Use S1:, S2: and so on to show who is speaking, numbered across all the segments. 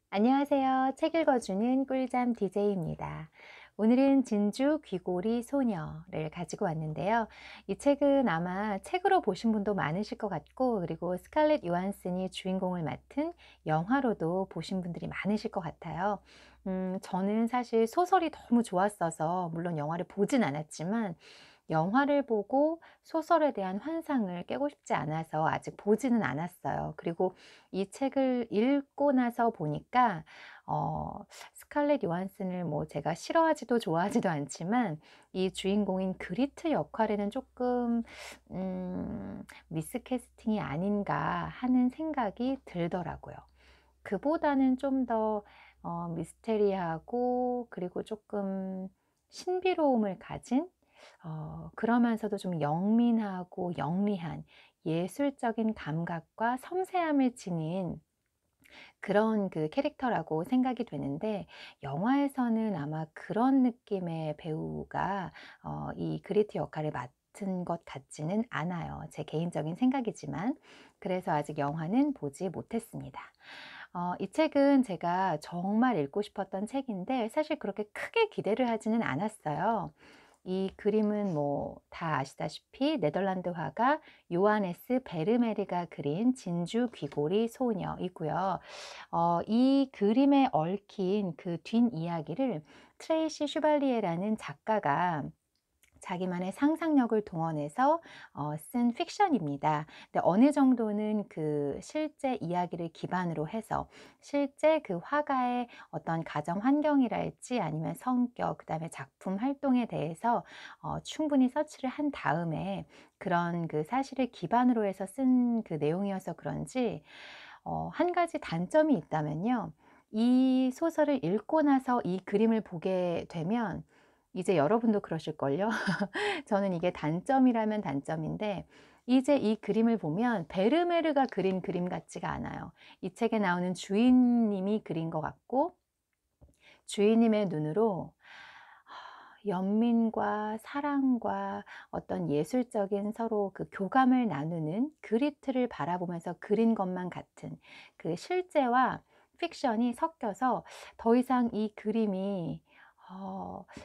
S1: 안녕하세요. 책 읽어주는 꿀잠 DJ입니다. 오늘은 진주 귀고리 소녀를 가지고 왔는데요. 이 책은 아마 책으로 보신 분도 많으실 것 같고, 그리고 스칼렛 요한슨이 주인공을 맡은 영화로도 보신 분들이 많으실 것 같아요. 저는 사실 소설이 너무 좋았어서, 물론 영화를 보진 않았지만, 영화를 보고 소설에 대한 환상을 깨고 싶지 않아서 아직 보지는 않았어요. 그리고 이 책을 읽고 나서 보니까 스칼렛 요한슨을 뭐 제가 싫어하지도 좋아하지도 않지만 이 주인공인 그리트 역할에는 조금 미스캐스팅이 아닌가 하는 생각이 들더라고요. 그보다는 좀 더 미스테리하고, 그리고 조금 신비로움을 가진, 그러면서도 좀 영민하고 영리한 예술적인 감각과 섬세함을 지닌 그런 그 캐릭터라고 생각이 되는데, 영화에서는 아마 그런 느낌의 배우가 이 그리트 역할을 맡은 것 같지는 않아요. 제 개인적인 생각이지만. 그래서 아직 영화는 보지 못했습니다. 이 책은 제가 정말 읽고 싶었던 책인데, 사실 그렇게 크게 기대를 하지는 않았어요. 이 그림은 뭐 다 아시다시피 네덜란드 화가 요하네스 베르메르가 그린 진주 귀고리 소녀이고요. 이 그림에 얽힌 그 뒷이야기를 트레이시 슈발리에라는 작가가 자기만의 상상력을 동원해서 쓴 픽션입니다. 근데 어느 정도는 그 실제 이야기를 기반으로 해서 실제 그 화가의 어떤 가정 환경이랄지 아니면 성격, 그다음에 작품 활동에 대해서 충분히 서치를 한 다음에 그런 그 사실을 기반으로 해서 쓴 그 내용이어서 그런지 한 가지 단점이 있다면요. 이 소설을 읽고 나서 이 그림을 보게 되면 이제 여러분도 그러실걸요? 저는 이게 단점이라면 단점인데, 이제 이 그림을 보면 베르메르가 그린 그림 같지가 않아요. 이 책에 나오는 주인님이 그린 것 같고, 주인님의 눈으로 연민과 사랑과 어떤 예술적인 서로 그 교감을 나누는 그리트를 바라보면서 그린 것만 같은 그 실제와 픽션이 섞여서 더 이상 이 그림이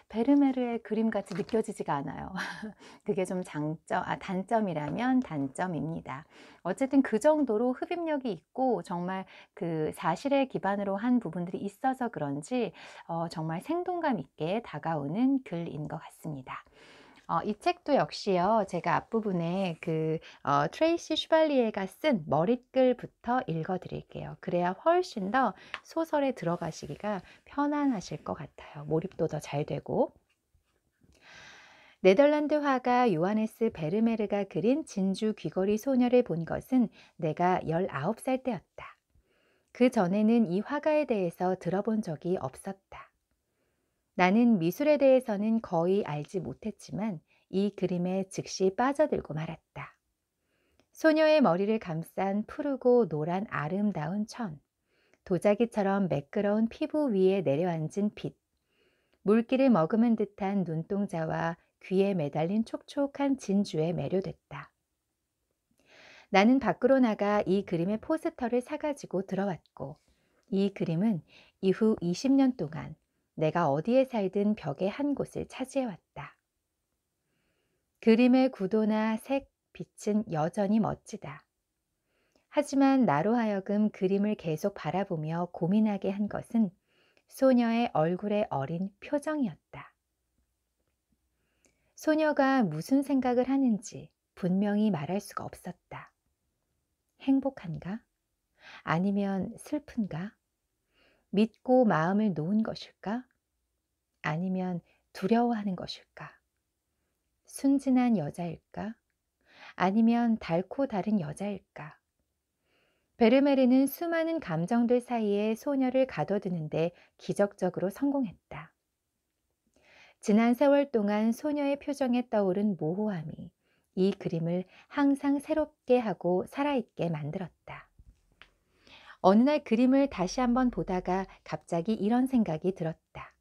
S1: 베르메르의 그림같이 느껴지지가 않아요. 그게 좀 단점이라면 단점입니다. 어쨌든 그 정도로 흡입력이 있고, 정말 그 사실에 기반으로 한 부분들이 있어서 그런지 정말 생동감 있게 다가오는 글인 것 같습니다. 이 책도 역시요, 제가 앞부분에 그 트레이시 슈발리에가 쓴 머릿글부터 읽어 드릴게요. 그래야 훨씬 더 소설에 들어가시기가 편안하실 것 같아요. 몰입도 더 잘 되고. 네덜란드 화가 요하네스 베르메르가 그린 진주 귀걸이 소녀를 본 것은 내가 19살 때였다. 그 전에는 이 화가에 대해서 들어본 적이 없었다. 나는 미술에 대해서는 거의 알지 못했지만 이 그림에 즉시 빠져들고 말았다. 소녀의 머리를 감싼 푸르고 노란 아름다운 천, 도자기처럼 매끄러운 피부 위에 내려앉은 빛, 물기를 머금은 듯한 눈동자와 귀에 매달린 촉촉한 진주에 매료됐다. 나는 밖으로 나가 이 그림의 포스터를 사가지고 들어왔고, 이 그림은 이후 20년 동안 내가 어디에 살든 벽의 한 곳을 차지해왔다. 그림의 구도나 색, 빛은 여전히 멋지다. 하지만 나로 하여금 그림을 계속 바라보며 고민하게 한 것은 소녀의 얼굴에 어린 표정이었다. 소녀가 무슨 생각을 하는지 분명히 말할 수가 없었다. 행복한가? 아니면 슬픈가? 믿고 마음을 놓은 것일까? 아니면 두려워하는 것일까? 순진한 여자일까? 아니면 달고 다른 여자일까? 베르메르는 수많은 감정들 사이에 소녀를 가둬두는데 기적적으로 성공했다. 지난 세월 동안 소녀의 표정에 떠오른 모호함이 이 그림을 항상 새롭게 하고 살아있게 만들었다. 어느 날 그림을 다시 한번 보다가 갑자기 이런 생각이 들었다.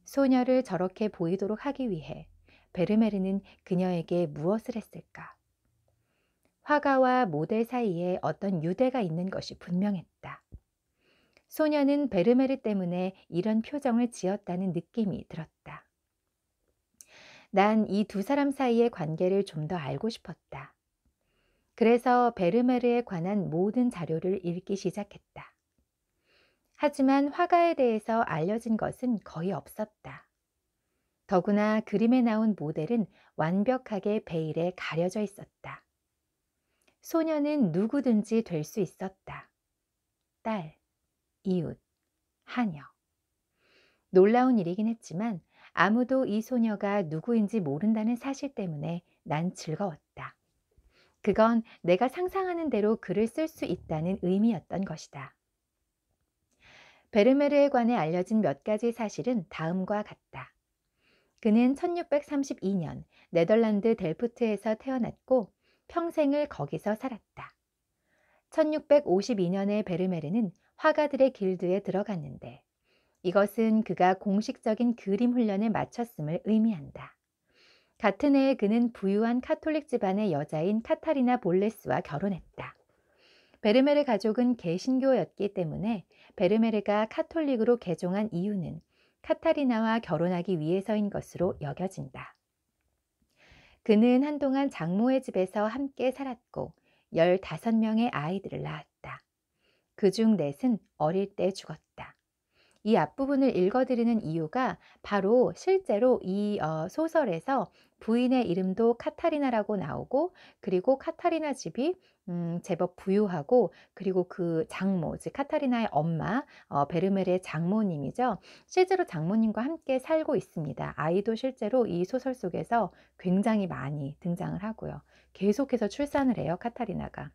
S1: 소녀를 저렇게 보이도록 하기 위해 베르메르는 그녀에게 무엇을 했을까? 화가와 모델 사이에 어떤 유대가 있는 것이 분명했다. 소녀는 베르메르 때문에 이런 표정을 지었다는 느낌이 들었다. 난 이 두 사람 사이의 관계를 좀 더 알고 싶었다. 그래서 베르메르에 관한 모든 자료를 읽기 시작했다. 하지만 화가에 대해서 알려진 것은 거의 없었다. 더구나 그림에 나온 모델은 완벽하게 베일에 가려져 있었다. 소녀는 누구든지 될 수 있었다. 딸, 이웃, 하녀. 놀라운 일이긴 했지만 아무도 이 소녀가 누구인지 모른다는 사실 때문에 난 즐거웠다. 그건 내가 상상하는 대로 글을 쓸 수 있다는 의미였던 것이다. 베르메르에 관해 알려진 몇 가지 사실은 다음과 같다. 그는 1632년 네덜란드 델프트에서 태어났고 평생을 거기서 살았다. 1652년에 베르메르는 화가들의 길드에 들어갔는데 이것은 그가 공식적인 그림 훈련에 마쳤음을 의미한다. 같은 해에 그는 부유한 카톨릭 집안의 여자인 카타리나 볼레스와 결혼했다. 베르메르 가족은 개신교였기 때문에 베르메르가 카톨릭으로 개종한 이유는 카타리나와 결혼하기 위해서인 것으로 여겨진다. 그는 한동안 장모의 집에서 함께 살았고 15명의 아이들을 낳았다. 그중 넷은 어릴 때 죽었다. 이 앞부분을 읽어드리는 이유가 바로 실제로 이 소설에서 부인의 이름도 카타리나라고 나오고 그리고 카타리나 집이 제법 부유하고 그리고 그 장모, 즉 카타리나의 엄마 베르메르의 장모님이죠. 실제로 장모님과 함께 살고 있습니다. 아이도 실제로 이 소설 속에서 굉장히 많이 등장을 하고요. 계속해서 출산을 해요, 카타리나가.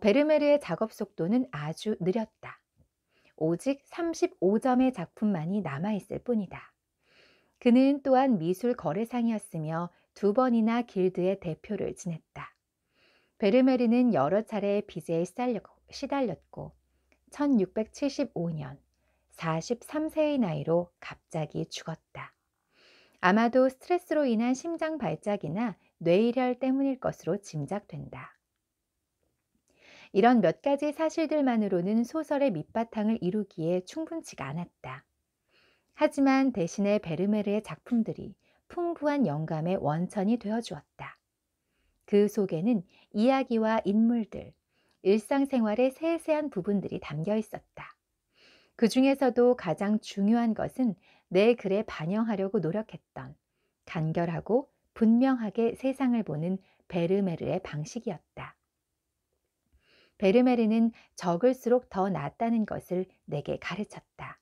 S1: 베르메르의 작업 속도는 아주 느렸다. 오직 35점의 작품만이 남아있을 뿐이다. 그는 또한 미술 거래상이었으며 2번이나 길드의 대표를 지냈다. 베르메르는 여러 차례 빚에 시달렸고 1675년 43세의 나이로 갑자기 죽었다. 아마도 스트레스로 인한 심장 발작이나 뇌일혈 때문일 것으로 짐작된다. 이런 몇 가지 사실들만으로는 소설의 밑바탕을 이루기에 충분치가 않았다. 하지만 대신에 베르메르의 작품들이 풍부한 영감의 원천이 되어주었다. 그 속에는 이야기와 인물들, 일상생활의 세세한 부분들이 담겨 있었다. 그 중에서도 가장 중요한 것은 내 글에 반영하려고 노력했던 간결하고 분명하게 세상을 보는 베르메르의 방식이었다. 베르메르는 적을수록 더 낫다는 것을 내게 가르쳤다.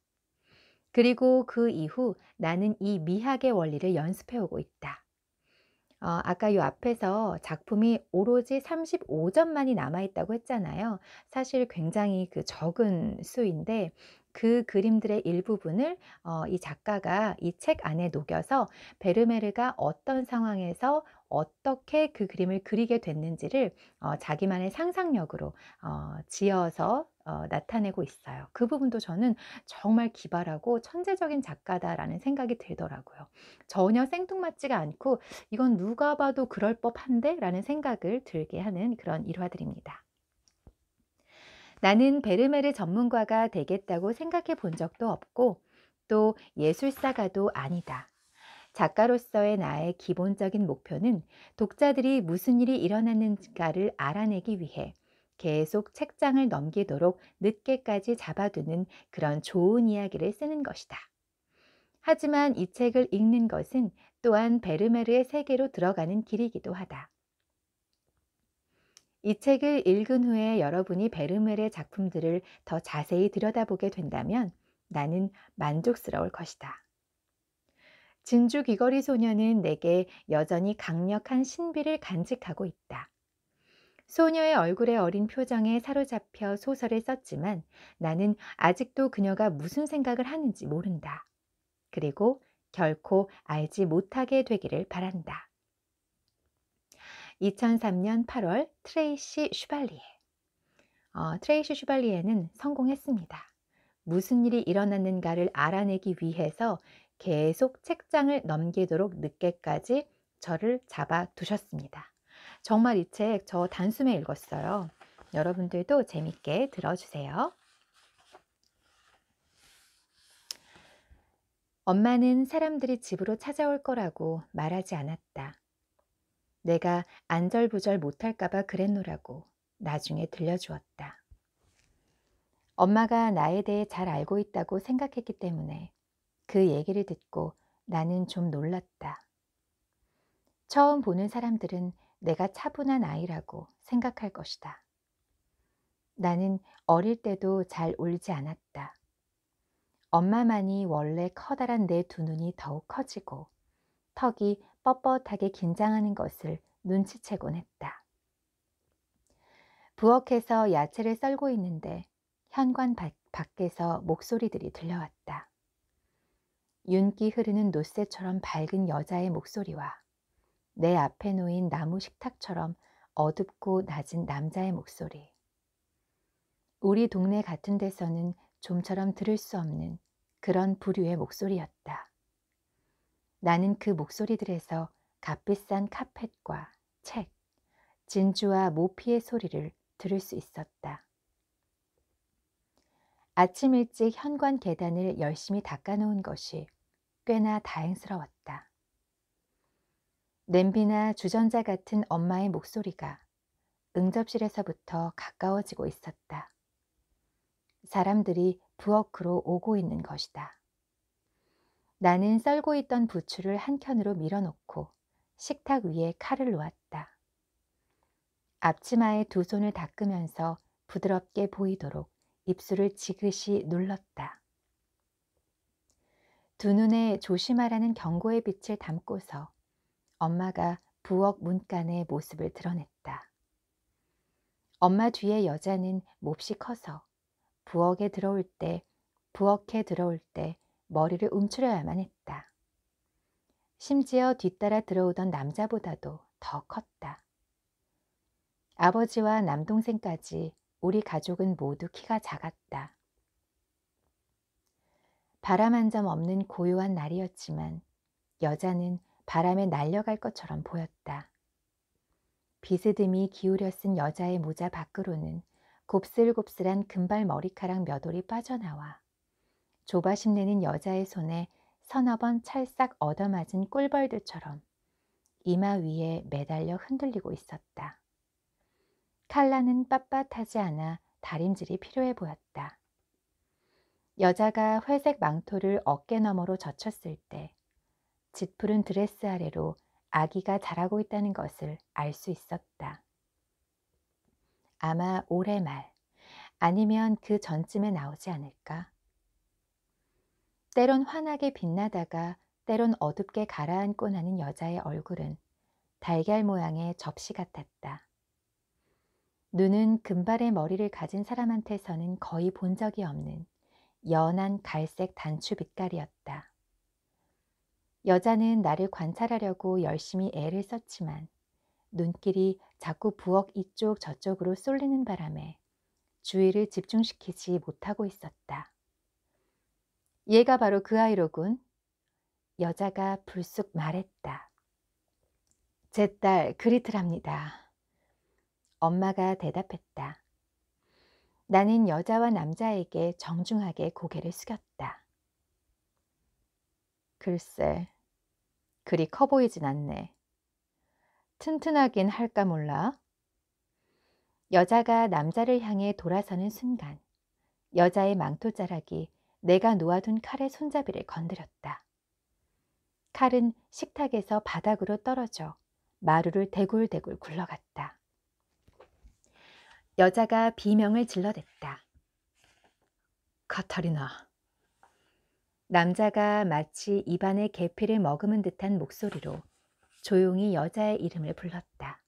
S1: 그리고 그 이후 나는 이 미학의 원리를 연습해오고 있다. 아까 요 앞에서 작품이 오로지 35점만이 남아있다고 했잖아요. 사실 굉장히 그 적은 수인데 그 그림들의 일부분을 이 작가가 이 책 안에 녹여서 베르메르가 어떤 상황에서 어떻게 그 그림을 그리게 됐는지를 자기만의 상상력으로 지어서 나타내고 있어요. 그 부분도 저는 정말 기발하고 천재적인 작가다라는 생각이 들더라고요. 전혀 생뚱맞지가 않고 이건 누가 봐도 그럴 법한데? 라는 생각을 들게 하는 그런 일화들입니다. 나는 베르메르 전문가가 되겠다고 생각해 본 적도 없고 또 예술사가도 아니다. 작가로서의 나의 기본적인 목표는 독자들이 무슨 일이 일어났는가를 알아내기 위해 계속 책장을 넘기도록 늦게까지 잡아두는 그런 좋은 이야기를 쓰는 것이다. 하지만 이 책을 읽는 것은 또한 베르메르의 세계로 들어가는 길이기도 하다. 이 책을 읽은 후에 여러분이 베르메르의 작품들을 더 자세히 들여다보게 된다면 나는 만족스러울 것이다. 진주 귀걸이 소녀는 내게 여전히 강력한 신비를 간직하고 있다. 소녀의 얼굴의 어린 표정에 사로잡혀 소설을 썼지만 나는 아직도 그녀가 무슨 생각을 하는지 모른다. 그리고 결코 알지 못하게 되기를 바란다. 2003년 8월 트레이시 슈발리에. 트레이시 슈발리에는 성공했습니다. 무슨 일이 일어났는가를 알아내기 위해서 계속 책장을 넘기도록 늦게까지 저를 잡아두셨습니다. 정말 이 책 저 단숨에 읽었어요. 여러분들도 재밌게 들어주세요. 엄마는 사람들이 집으로 찾아올 거라고 말하지 않았다. 내가 안절부절 못할까봐 그랬노라고 나중에 들려주었다. 엄마가 나에 대해 잘 알고 있다고 생각했기 때문에 그 얘기를 듣고 나는 좀 놀랐다. 처음 보는 사람들은 내가 차분한 아이라고 생각할 것이다. 나는 어릴 때도 잘 울지 않았다. 엄마만이 원래 커다란 내 두 눈이 더욱 커지고 턱이 뻣뻣하게 긴장하는 것을 눈치채곤 했다. 부엌에서 야채를 썰고 있는데 현관 밖에서 목소리들이 들려왔다. 윤기 흐르는 노새처럼 밝은 여자의 목소리와 내 앞에 놓인 나무 식탁처럼 어둡고 낮은 남자의 목소리. 우리 동네 같은 데서는 좀처럼 들을 수 없는 그런 부류의 목소리였다. 나는 그 목소리들에서 값비싼 카펫과 책, 진주와 모피의 소리를 들을 수 있었다. 아침 일찍 현관 계단을 열심히 닦아놓은 것이 꽤나 다행스러웠다. 냄비나 주전자 같은 엄마의 목소리가 응접실에서부터 가까워지고 있었다. 사람들이 부엌으로 오고 있는 것이다. 나는 썰고 있던 부추를 한켠으로 밀어놓고 식탁 위에 칼을 놓았다. 앞치마에 두 손을 닦으면서 부드럽게 보이도록 입술을 지그시 눌렀다. 두 눈에 조심하라는 경고의 빛을 담고서 엄마가 부엌 문간의 모습을 드러냈다. 엄마 뒤에 여자는 몹시 커서 부엌에 들어올 때 머리를 움츠려야만 했다. 심지어 뒤따라 들어오던 남자보다도 더 컸다. 아버지와 남동생까지 우리 가족은 모두 키가 작았다. 바람 한 점 없는 고요한 날이었지만 여자는 바람에 날려갈 것처럼 보였다. 비스듬히 기울여 쓴 여자의 모자 밖으로는 곱슬곱슬한 금발 머리카락 몇 올이 빠져나와 조바심 내는 여자의 손에 서너 번 찰싹 얻어맞은 꿀벌들처럼 이마 위에 매달려 흔들리고 있었다. 칼라는 빳빳하지 않아 다림질이 필요해 보였다. 여자가 회색 망토를 어깨 너머로 젖혔을 때 짙푸른 드레스 아래로 아기가 자라고 있다는 것을 알 수 있었다. 아마 올해 말 아니면 그 전쯤에 나오지 않을까? 때론 환하게 빛나다가 때론 어둡게 가라앉고 나는 여자의 얼굴은 달걀 모양의 접시 같았다. 눈은 금발의 머리를 가진 사람한테서는 거의 본 적이 없는 연한 갈색 단추 빛깔이었다. 여자는 나를 관찰하려고 열심히 애를 썼지만 눈길이 자꾸 부엌 이쪽 저쪽으로 쏠리는 바람에 주의를 집중시키지 못하고 있었다. 얘가 바로 그 아이로군. 여자가 불쑥 말했다. 제 딸 그리트랍니다. 엄마가 대답했다. 나는 여자와 남자에게 정중하게 고개를 숙였다. 글쎄, 그리 커 보이진 않네. 튼튼하긴 할까 몰라. 여자가 남자를 향해 돌아서는 순간 여자의 망토자락이 내가 놓아둔 칼의 손잡이를 건드렸다. 칼은 식탁에서 바닥으로 떨어져 마루를 대굴대굴 굴러갔다. 여자가 비명을 질러댔다. 카타리나. 남자가 마치 입안에 계피를 머금은 듯한 목소리로 조용히 여자의 이름을 불렀다.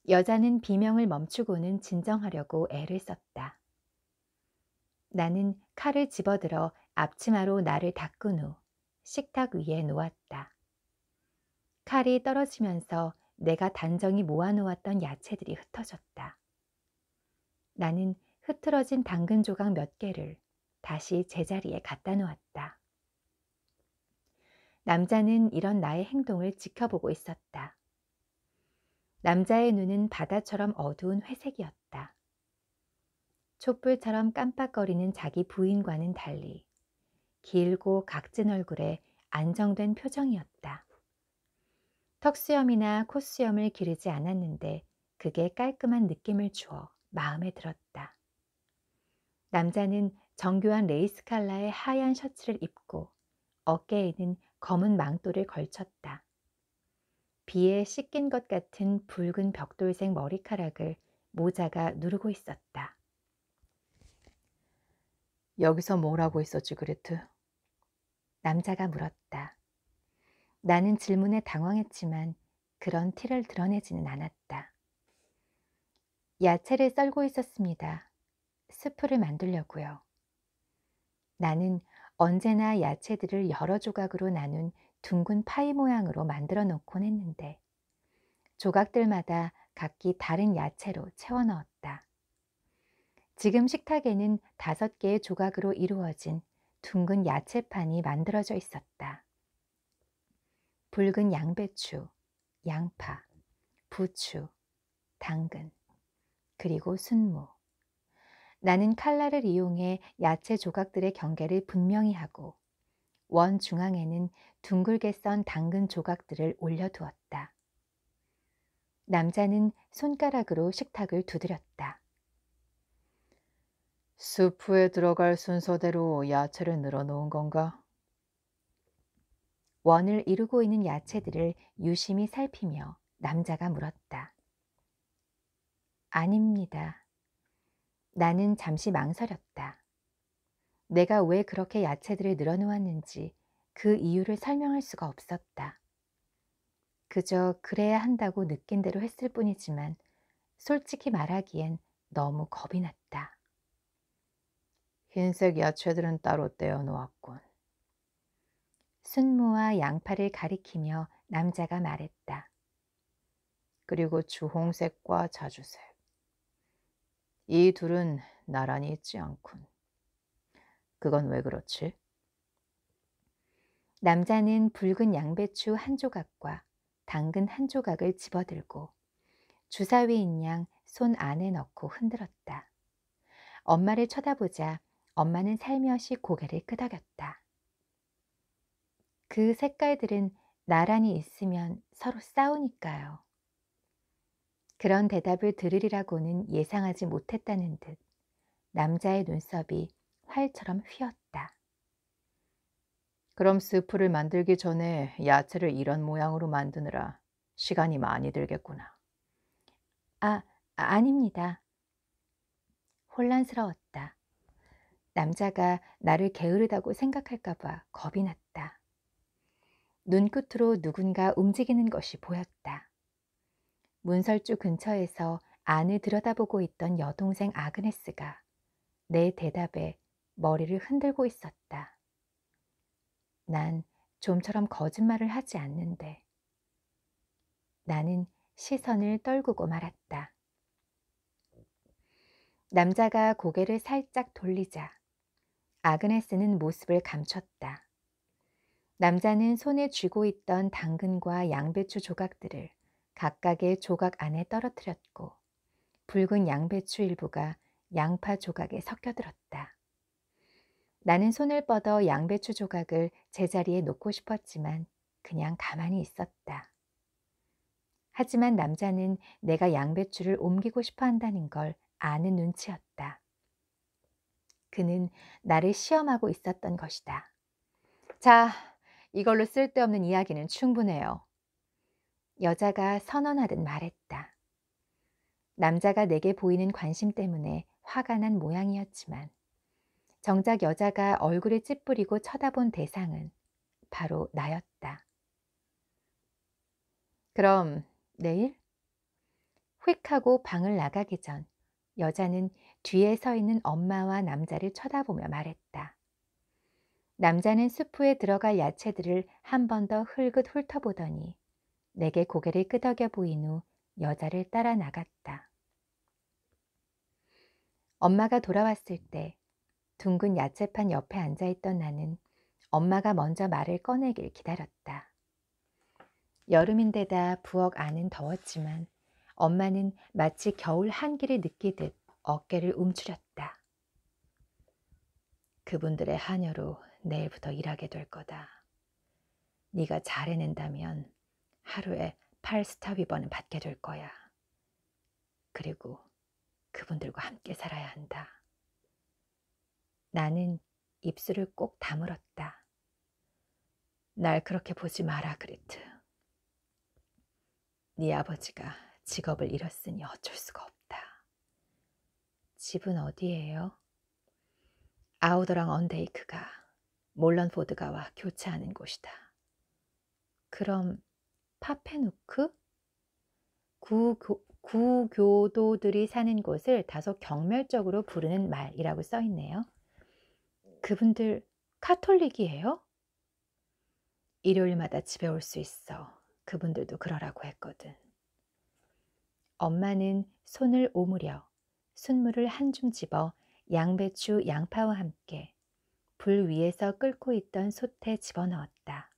S1: 여자는 비명을 멈추고는 진정하려고 애를 썼다. 나는 칼을 집어들어 앞치마로 나를 닦은 후 식탁 위에 놓았다. 칼이 떨어지면서 내가 단정히 모아놓았던 야채들이 흩어졌다. 나는 흐트러진 당근 조각 몇 개를 다시 제자리에 갖다 놓았다. 남자는 이런 나의 행동을 지켜보고 있었다. 남자의 눈은 바다처럼 어두운 회색이었다. 촛불처럼 깜빡거리는 자기 부인과는 달리 길고 각진 얼굴에 안정된 표정이었다. 턱수염이나 콧수염을 기르지 않았는데 그게 깔끔한 느낌을 주어 마음에 들었다. 남자는 정교한 레이스 컬러의 하얀 셔츠를 입고 어깨에는 검은 망토를 걸쳤다. 비에 씻긴 것 같은 붉은 벽돌색 머리카락을 모자가 누르고 있었다. 여기서 뭘 하고 있었지, 그레트? 남자가 물었다. 나는 질문에 당황했지만 그런 티를 드러내지는 않았다. 야채를 썰고 있었습니다. 스프를 만들려고요. 나는 언제나 야채들을 여러 조각으로 나눈 둥근 파이 모양으로 만들어 놓곤 했는데 조각들마다 각기 다른 야채로 채워 넣었다. 지금 식탁에는 5개의 조각으로 이루어진 둥근 야채판이 만들어져 있었다. 붉은 양배추, 양파, 부추, 당근, 그리고 순무. 나는 칼날을 이용해 야채 조각들의 경계를 분명히 하고 원 중앙에는 둥글게 썬 당근 조각들을 올려두었다. 남자는 손가락으로 식탁을 두드렸다. 수프에 들어갈 순서대로 야채를 늘어놓은 건가? 원을 이루고 있는 야채들을 유심히 살피며 남자가 물었다. 아닙니다. 나는 잠시 망설였다. 내가 왜 그렇게 야채들을 늘어놓았는지 그 이유를 설명할 수가 없었다. 그저 그래야 한다고 느낀 대로 했을 뿐이지만 솔직히 말하기엔 너무 겁이 났다. 흰색 야채들은 따로 떼어 놓았군. 순무와 양파를 가리키며 남자가 말했다. 그리고 주홍색과 자주색. 이 둘은 나란히 있지 않군. 그건 왜 그렇지? 남자는 붉은 양배추 한 조각과 당근 한 조각을 집어들고 주사위인 양 손 안에 넣고 흔들었다. 엄마를 쳐다보자 엄마는 살며시 고개를 끄덕였다. 그 색깔들은 나란히 있으면 서로 싸우니까요. 그런 대답을 들으리라고는 예상하지 못했다는 듯 남자의 눈썹이 활처럼 휘었다. 그럼 스프를 만들기 전에 야채를 이런 모양으로 만드느라 시간이 많이 들겠구나. 아, 아닙니다. 혼란스러웠다. 남자가 나를 게으르다고 생각할까 봐 겁이 났다. 눈끝으로 누군가 움직이는 것이 보였다. 문설주 근처에서 안을 들여다보고 있던 여동생 아그네스가 내 대답에 머리를 흔들고 있었다. 난 좀처럼 거짓말을 하지 않는데. 나는 시선을 떨구고 말았다. 남자가 고개를 살짝 돌리자 아그네스는 모습을 감췄다. 남자는 손에 쥐고 있던 당근과 양배추 조각들을 각각의 조각 안에 떨어뜨렸고 붉은 양배추 일부가 양파 조각에 섞여들었다. 나는 손을 뻗어 양배추 조각을 제자리에 놓고 싶었지만 그냥 가만히 있었다. 하지만 남자는 내가 양배추를 옮기고 싶어 한다는 걸 아는 눈치였다. 그는 나를 시험하고 있었던 것이다. 자, 이걸로 쓸데없는 이야기는 충분해요. 여자가 선언하듯 말했다. 남자가 내게 보이는 관심 때문에 화가 난 모양이었지만 정작 여자가 얼굴을 찌푸리고 쳐다본 대상은 바로 나였다. 그럼 내일? 휙 하고 방을 나가기 전 여자는 뒤에 서 있는 엄마와 남자를 쳐다보며 말했다. 남자는 수프에 들어갈 야채들을 한 번 더 흘긋 훑어보더니 내게 고개를 끄덕여 보인 후 여자를 따라 나갔다. 엄마가 돌아왔을 때 둥근 야채판 옆에 앉아있던 나는 엄마가 먼저 말을 꺼내길 기다렸다. 여름인데다 부엌 안은 더웠지만 엄마는 마치 겨울 한기를 느끼듯 어깨를 움츠렸다. 그분들의 한여로 내일부터 일하게 될 거다. 네가 잘 해낸다면 하루에 8스타 위번은 받게 될 거야. 그리고 그분들과 함께 살아야 한다. 나는 입술을 꼭 다물었다. 날 그렇게 보지 마라, 그레트. 네 아버지가 직업을 잃었으니 어쩔 수가 없다. 집은 어디예요? 아우더랑 언데이크가 몰런포드가와 교차하는 곳이다. 그럼 파페누크? 구교도들이 사는 곳을 다소 경멸적으로 부르는 말이라고 써 있네요. 그분들 카톨릭이에요? 일요일마다 집에 올 수 있어. 그분들도 그러라고 했거든. 엄마는 손을 오므려 순물을 한 줌 집어 양배추, 양파와 함께 불 위에서 끓고 있던 솥에 집어넣었다.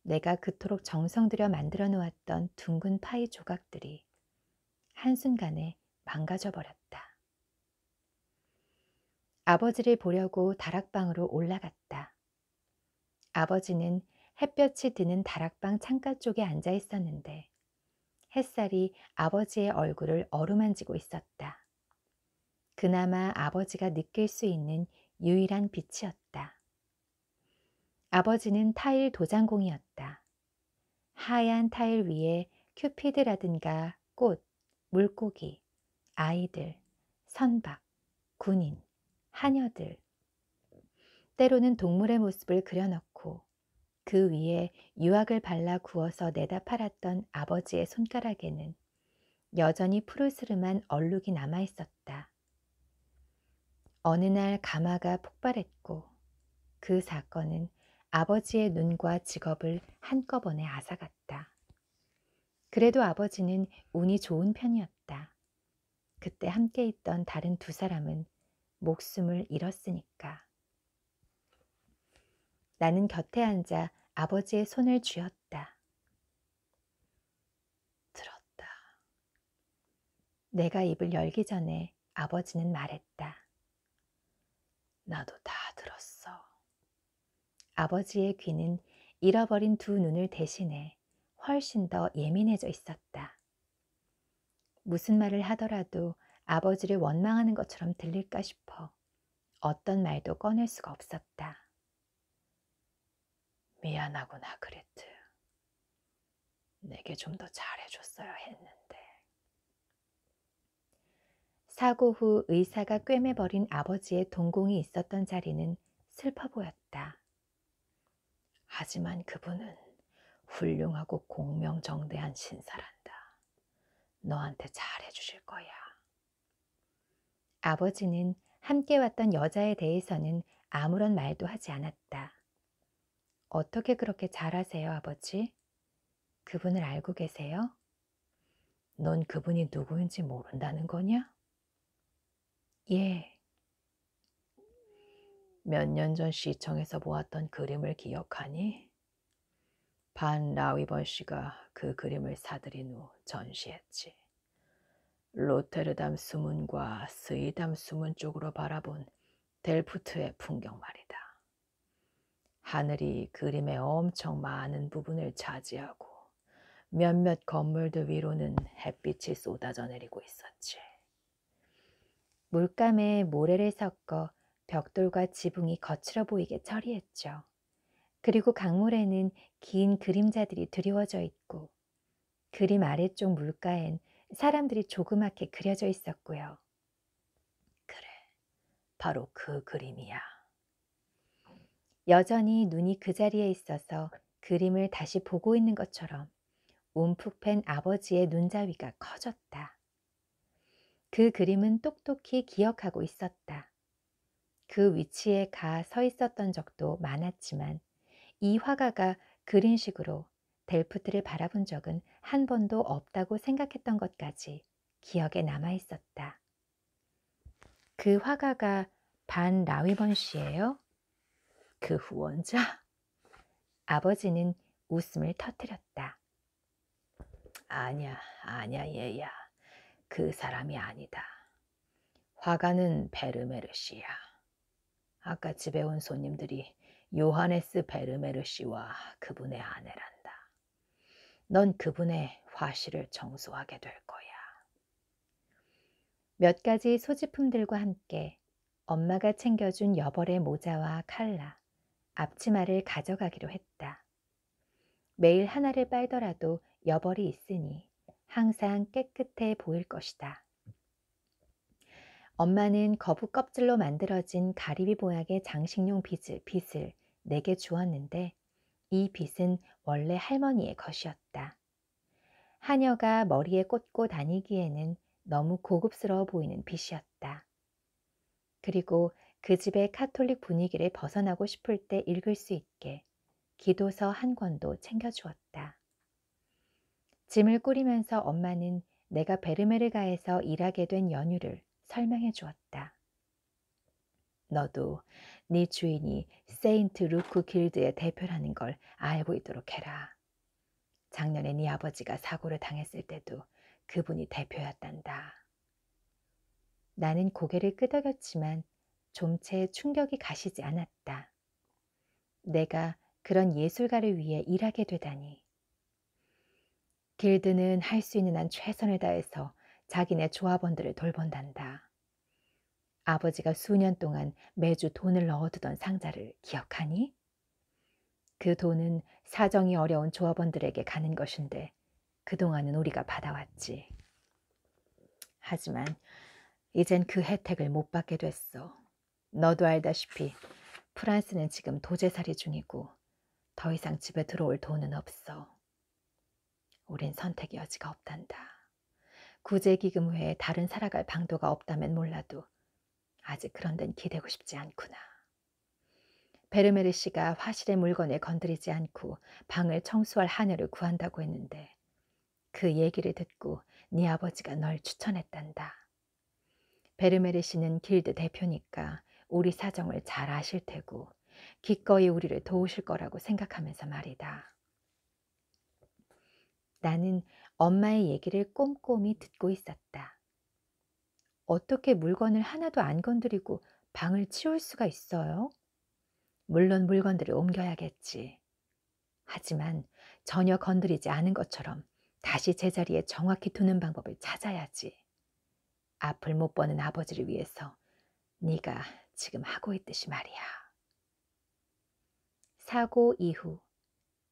S1: 내가 그토록 정성 들여 만들어 놓았던 둥근 파이 조각들이 한순간에 망가져 버렸다. 아버지를 보려고 다락방으로 올라갔다. 아버지는 햇볕이 드는 다락방 창가 쪽에 앉아 있었는데 햇살이 아버지의 얼굴을 어루만지고 있었다. 그나마 아버지가 느낄 수 있는 유일한 빛이었다. 아버지는 타일 도장공이었다. 하얀 타일 위에 큐피드라든가 꽃, 물고기, 아이들, 선박, 군인, 하녀들, 때로는 동물의 모습을 그려넣고 그 위에 유학을 발라 구워서 내다 팔았던 아버지의 손가락에는 여전히 푸르스름한 얼룩이 남아 있었다. 어느 날 가마가 폭발했고 그 사건은 아버지의 눈과 직업을 한꺼번에 앗아갔다. 그래도 아버지는 운이 좋은 편이었다. 그때 함께 있던 다른 두 사람은 목숨을 잃었으니까. 나는 곁에 앉아 아버지의 손을 쥐었다. 들었다. 내가 입을 열기 전에 아버지는 말했다. 나도 다 들었어. 아버지의 귀는 잃어버린 두 눈을 대신해 훨씬 더 예민해져 있었다. 무슨 말을 하더라도 아버지를 원망하는 것처럼 들릴까 싶어 어떤 말도 꺼낼 수가 없었다. 미안하구나, 그레트. 내게 좀 더 잘해줬어야 했는데. 사고 후 의사가 꿰매버린 아버지의 동공이 있었던 자리는 슬퍼 보였다. 하지만 그분은 훌륭하고 공명정대한 신사란다. 너한테 잘해주실 거야. 아버지는 함께 왔던 여자에 대해서는 아무런 말도 하지 않았다. 어떻게 그렇게 잘하세요, 아버지? 그분을 알고 계세요? 넌 그분이 누구인지 모른다는 거냐? 예. 몇 년 전 시청에서 보았던 그림을 기억하니? 반 라위번 씨가 그 그림을 사들인 후 전시했지. 로테르담 수문과 스이담 수문 쪽으로 바라본 델프트의 풍경 말이다. 하늘이 그림의 엄청 많은 부분을 차지하고 몇몇 건물들 위로는 햇빛이 쏟아져 내리고 있었지. 물감에 모래를 섞어 벽돌과 지붕이 거칠어 보이게 처리했죠. 그리고 강물에는 긴 그림자들이 드리워져 있고 그림 아래쪽 물가엔 사람들이 조그맣게 그려져 있었고요. 그래, 바로 그 그림이야. 여전히 눈이 그 자리에 있어서 그림을 다시 보고 있는 것처럼 움푹 팬 아버지의 눈자위가 커졌다. 그 그림은 똑똑히 기억하고 있었다. 그 위치에 가 서 있었던 적도 많았지만 이 화가가 그린 식으로 델프트를 바라본 적은 한 번도 없다고 생각했던 것까지 기억에 남아 있었다. 그 화가가 반 라위번 씨예요? 그 후원자? 아버지는 웃음을 터뜨렸다. 아니야, 아니야, 얘야. 그 사람이 아니다. 화가는 베르메르 씨야. 아까 집에 온 손님들이 요하네스 베르메르 씨와 그분의 아내란다. 넌 그분의 화실을 청소하게 될 거야. 몇 가지 소지품들과 함께 엄마가 챙겨준 여벌의 모자와 칼라, 앞치마를 가져가기로 했다. 매일 하나를 빨더라도 여벌이 있으니 항상 깨끗해 보일 것이다. 엄마는 거북 껍질로 만들어진 가리비 모양의 장식용 빗을 내게 주었는데 이 빗은 원래 할머니의 것이었다. 하녀가 머리에 꽂고 다니기에는 너무 고급스러워 보이는 빗이었다. 그리고 그 집의 카톨릭 분위기를 벗어나고 싶을 때 읽을 수 있게 기도서 한 권도 챙겨주었다. 짐을 꾸리면서 엄마는 내가 베르메르가에서 일하게 된 연유를 설명해 주었다. 너도 네 주인이 세인트 루크 길드의 대표라는 걸 알고 있도록 해라. 작년에 네 아버지가 사고를 당했을 때도 그분이 대표였단다. 나는 고개를 끄덕였지만 좀 채 충격이 가시지 않았다. 내가 그런 예술가를 위해 일하게 되다니. 길드는 할 수 있는 한 최선을 다해서 자기네 조합원들을 돌본단다. 아버지가 수년 동안 매주 돈을 넣어두던 상자를 기억하니? 그 돈은 사정이 어려운 조합원들에게 가는 것인데 그동안은 우리가 받아왔지. 하지만 이젠 그 혜택을 못 받게 됐어. 너도 알다시피 프랑스는 지금 도제살이 중이고 더 이상 집에 들어올 돈은 없어. 우린 선택의 여지가 없단다. 구제기금 외에 다른 살아갈 방도가 없다면 몰라도 아직 그런 데는 기대고 싶지 않구나. 베르메르 씨가 화실의 물건을 건드리지 않고 방을 청소할 하녀를 구한다고 했는데 그 얘기를 듣고 네 아버지가 널 추천했단다. 베르메르 씨는 길드 대표니까 우리 사정을 잘 아실 테고 기꺼이 우리를 도우실 거라고 생각하면서 말이다. 나는 엄마의 얘기를 꼼꼼히 듣고 있었다. 어떻게 물건을 하나도 안 건드리고 방을 치울 수가 있어요? 물론 물건들을 옮겨야겠지. 하지만 전혀 건드리지 않은 것처럼 다시 제자리에 정확히 두는 방법을 찾아야지. 앞을 못 보는 아버지를 위해서 네가 지금 하고 있듯이 말이야. 사고 이후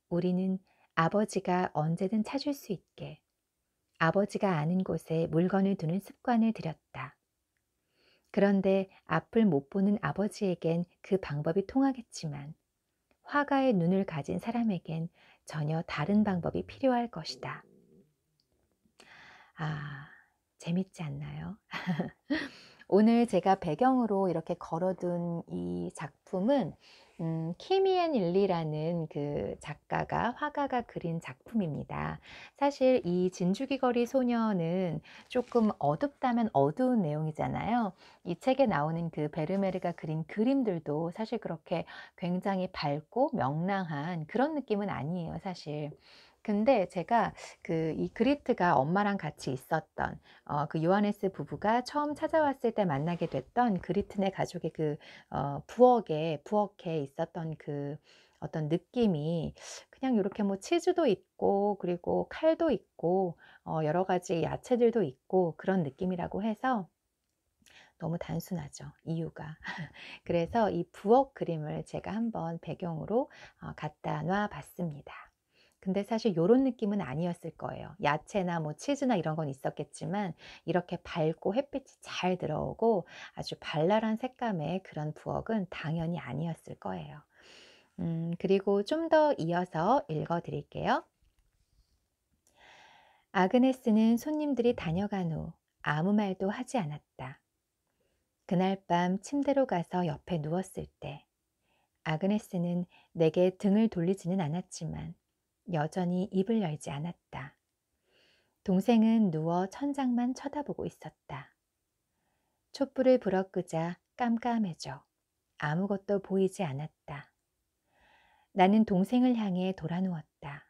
S1: 우리는 아버지가 언제든 찾을 수 있게 아버지가 아는 곳에 물건을 두는 습관을 들였다. 그런데 앞을 못 보는 아버지에겐 그 방법이 통하겠지만 화가의 눈을 가진 사람에겐 전혀 다른 방법이 필요할 것이다. 아, 재밌지 않나요? 오늘 제가 배경으로 이렇게 걸어둔 이 작품은 키미앤 일리라는 그 화가가 그린 작품입니다. 사실 이 진주귀걸이 소녀는 조금 어둡다면 어두운 내용이잖아요. 이 책에 나오는 그 베르메르가 그린 그림들도 사실 그렇게 굉장히 밝고 명랑한 그런 느낌은 아니에요, 사실. 근데 제가 이 그리트가 엄마랑 같이 있었던 그 요하네스 부부가 처음 찾아왔을 때 만나게 됐던 그리트네 가족의 부엌에 있었던 그 어떤 느낌이 그냥 이렇게 뭐 치즈도 있고 그리고 칼도 있고 여러 가지 야채들도 있고 그런 느낌이라고 해서 너무 단순하죠, 이유가. 그래서 이 부엌 그림을 제가 한번 배경으로 갖다 놔 봤습니다. 근데 사실 요런 느낌은 아니었을 거예요. 야채나 뭐 치즈나 이런 건 있었겠지만 이렇게 밝고 햇빛이 잘 들어오고 아주 발랄한 색감의 그런 부엌은 당연히 아니었을 거예요. 그리고 좀 더 이어서 읽어 드릴게요. 아그네스는 손님들이 다녀간 후 아무 말도 하지 않았다. 그날 밤 침대로 가서 옆에 누웠을 때 아그네스는 내게 등을 돌리지는 않았지만 여전히 입을 열지 않았다. 동생은 누워 천장만 쳐다보고 있었다. 촛불을 불어 끄자 깜깜해져 아무것도 보이지 않았다. 나는 동생을 향해 돌아누웠다.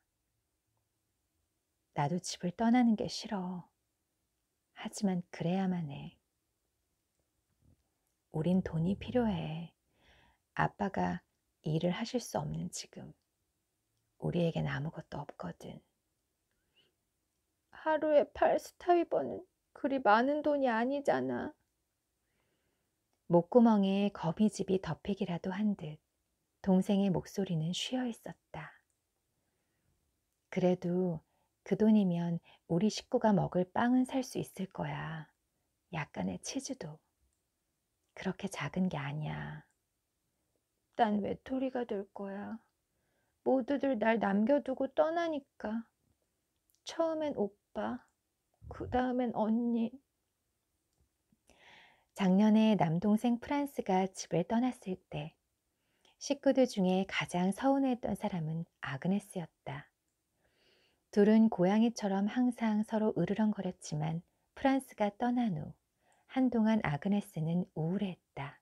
S1: 나도 집을 떠나는 게 싫어. 하지만 그래야만 해. 우린 돈이 필요해. 아빠가 일을 하실 수 없는 지금 우리에겐 아무것도 없거든.
S2: 하루에 8스타위버는 그리 많은 돈이 아니잖아.
S1: 목구멍에 거미집이 덮이기라도 한 듯 동생의 목소리는 쉬어 있었다. 그래도 그 돈이면 우리 식구가 먹을 빵은 살 수 있을 거야. 약간의 치즈도. 그렇게 작은 게 아니야.
S2: 난 외톨이가 될 거야. 모두들 날 남겨두고 떠나니까. 처음엔 오빠, 그 다음엔 언니.
S1: 작년에 남동생 프란스가 집을 떠났을 때 식구들 중에 가장 서운했던 사람은 아그네스였다. 둘은 고양이처럼 항상 서로 으르렁거렸지만 프란스가 떠난 후 한동안 아그네스는 우울해했다.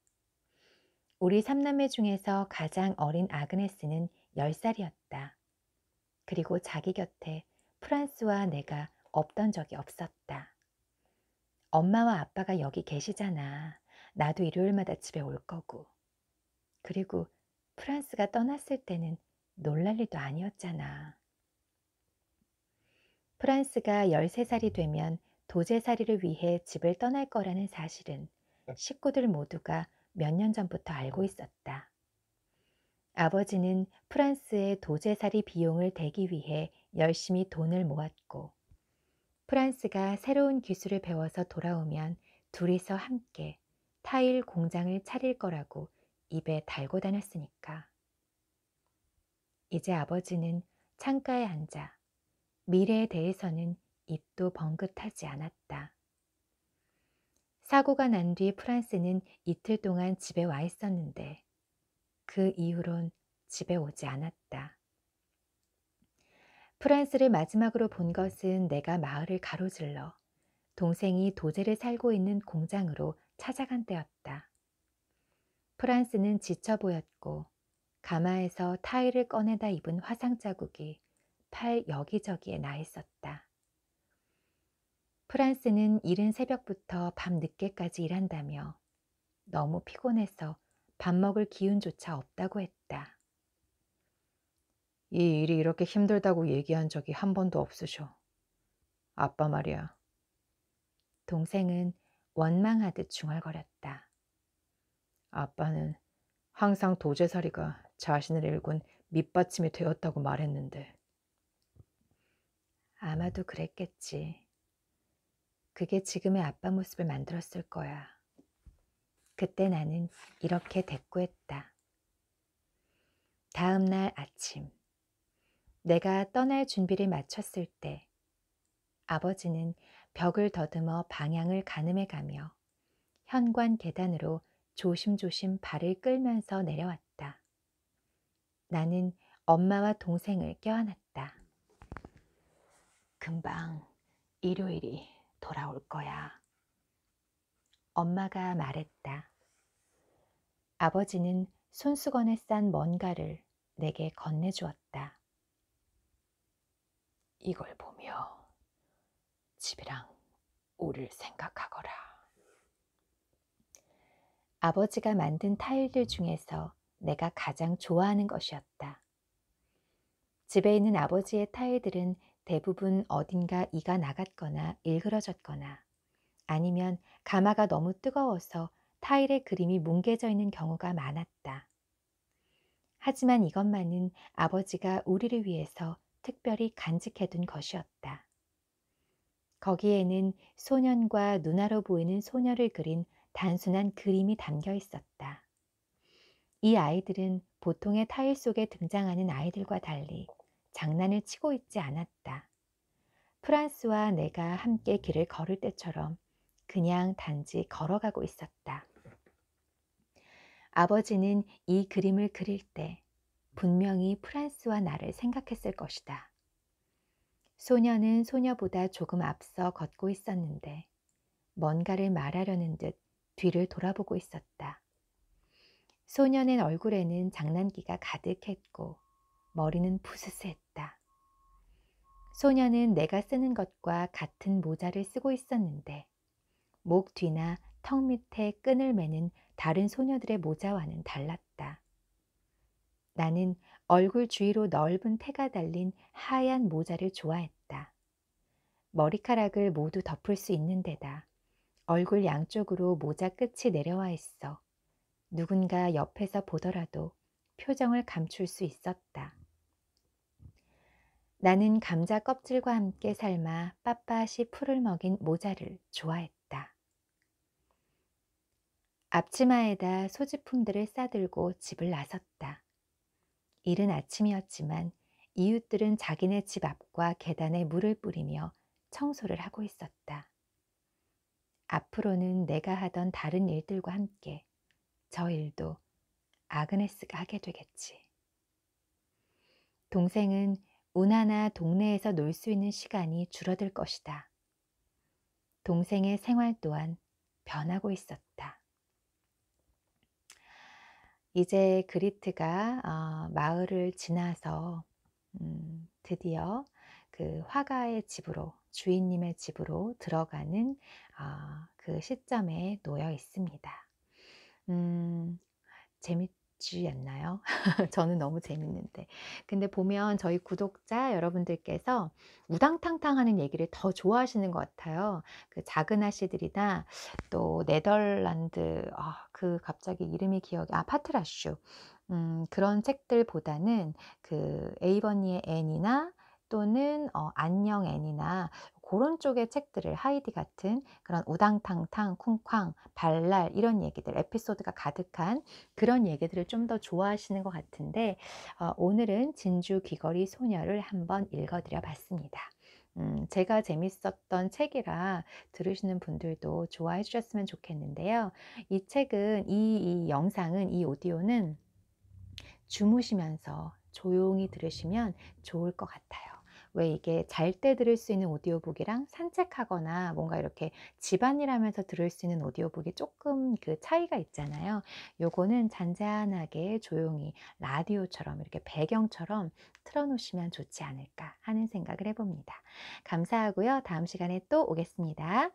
S1: 우리 삼남매 중에서 가장 어린 아그네스는 10살이었다. 그리고 자기 곁에 프란스와 내가 없던 적이 없었다. 엄마와 아빠가 여기 계시잖아. 나도 일요일마다 집에 올 거고. 그리고 프란스가 떠났을 때는 놀랄 일도 아니었잖아. 프란스가 13살이 되면 도제살이를 위해 집을 떠날 거라는 사실은 식구들 모두가 몇 년 전부터 알고 있었다. 아버지는 프란스의 도제살이 비용을 대기 위해 열심히 돈을 모았고, 프란스가 새로운 기술을 배워서 돌아오면 둘이서 함께 타일 공장을 차릴 거라고 입에 달고 다녔으니까. 이제 아버지는 창가에 앉아 미래에 대해서는 입도 번긋하지 않았다. 사고가 난 뒤 프란스는 이틀 동안 집에 와 있었는데 그 이후론 집에 오지 않았다. 프란스를 마지막으로 본 것은 내가 마을을 가로질러 동생이 도제를 살고 있는 공장으로 찾아간 때였다. 프란스는 지쳐 보였고 가마에서 타일을 꺼내다 입은 화상 자국이 팔 여기저기에 나 있었다. 프란스는 이른 새벽부터 밤 늦게까지 일한다며 너무 피곤해서 밥 먹을 기운조차 없다고 했다. 이 일이 이렇게 힘들다고 얘기한 적이 한 번도 없으셔. 아빠 말이야. 동생은 원망하듯 중얼거렸다. 아빠는 항상 도제살이가 자신을 일군 밑받침이 되었다고 말했는데. 아마도 그랬겠지. 그게 지금의 아빠 모습을 만들었을 거야. 그때 나는 이렇게 대꾸했다. 다음 날 아침, 내가 떠날 준비를 마쳤을 때 아버지는 벽을 더듬어 방향을 가늠해 가며 현관 계단으로 조심조심 발을 끌면서 내려왔다. 나는 엄마와 동생을 껴안았다. 금방 일요일이 돌아올 거야. 엄마가 말했다. 아버지는 손수건에 싼 뭔가를 내게 건네주었다. 이걸 보며 집이랑 우릴 생각하거라. 아버지가 만든 타일들 중에서 내가 가장 좋아하는 것이었다. 집에 있는 아버지의 타일들은 대부분 어딘가 이가 나갔거나 일그러졌거나 아니면 가마가 너무 뜨거워서 타일의 그림이 뭉개져 있는 경우가 많았다. 하지만 이것만은 아버지가 우리를 위해서 특별히 간직해둔 것이었다. 거기에는 소년과 누나로 보이는 소녀를 그린 단순한 그림이 담겨 있었다. 이 아이들은 보통의 타일 속에 등장하는 아이들과 달리 장난을 치고 있지 않았다. 프란스와 내가 함께 길을 걸을 때처럼 그냥 단지 걸어가고 있었다. 아버지는 이 그림을 그릴 때 분명히 프란스와 나를 생각했을 것이다. 소녀는 소녀보다 조금 앞서 걷고 있었는데 뭔가를 말하려는 듯 뒤를 돌아보고 있었다. 소년의 얼굴에는 장난기가 가득했고 머리는 부스스했다. 소년은 내가 쓰는 것과 같은 모자를 쓰고 있었는데 목 뒤나 턱 밑에 끈을 매는 다른 소녀들의 모자와는 달랐다. 나는 얼굴 주위로 넓은 태가 달린 하얀 모자를 좋아했다. 머리카락을 모두 덮을 수 있는 데다 얼굴 양쪽으로 모자 끝이 내려와 있어 누군가 옆에서 보더라도 표정을 감출 수 있었다. 나는 감자 껍질과 함께 삶아 빳빳이 풀을 먹인 모자를 좋아했다. 앞치마에다 소지품들을 싸들고 집을 나섰다. 이른 아침이었지만 이웃들은 자기네 집 앞과 계단에 물을 뿌리며 청소를 하고 있었다. 앞으로는 내가 하던 다른 일들과 함께 저 일도 아그네스가 하게 되겠지. 동생은 운하나 동네에서 놀 수 있는 시간이 줄어들 것이다. 동생의 생활 또한 변하고 있었다. 이제 그리트가 마을을 지나서 드디어 그 화가의 집으로, 주인님의 집으로 들어가는 그 시점에 놓여 있습니다. 재밌지 않나요? 저는 너무 재밌는데. 근데 보면 저희 구독자 여러분들께서 우당탕탕하는 얘기를 더 좋아하시는 것 같아요. 그 작은 아씨들이나 또 네덜란드, 그 갑자기 이름이 기억이, 파트라슈. 그런 책들보다는 그 에이버니의 앤이나 또는 안녕 앤이나 그런 쪽의 책들을, 하이디 같은 그런 우당탕탕, 쿵쾅, 발랄 이런 얘기들, 에피소드가 가득한 그런 얘기들을 좀 더 좋아하시는 것 같은데, 오늘은 진주 귀걸이 소녀를 한번 읽어드려 봤습니다. 제가 재밌었던 책이라 들으시는 분들도 좋아해 주셨으면 좋겠는데요. 이 책은, 이 영상은, 이 오디오는 주무시면서 조용히 들으시면 좋을 것 같아요. 왜 이게 잘 때 들을 수 있는 오디오북이랑 산책하거나 뭔가 이렇게 집안일 하면서 들을 수 있는 오디오북이 조금 그 차이가 있잖아요. 요거는 잔잔하게 조용히 라디오처럼 이렇게 배경처럼 틀어놓으시면 좋지 않을까 하는 생각을 해봅니다. 감사하고요. 다음 시간에 또 오겠습니다.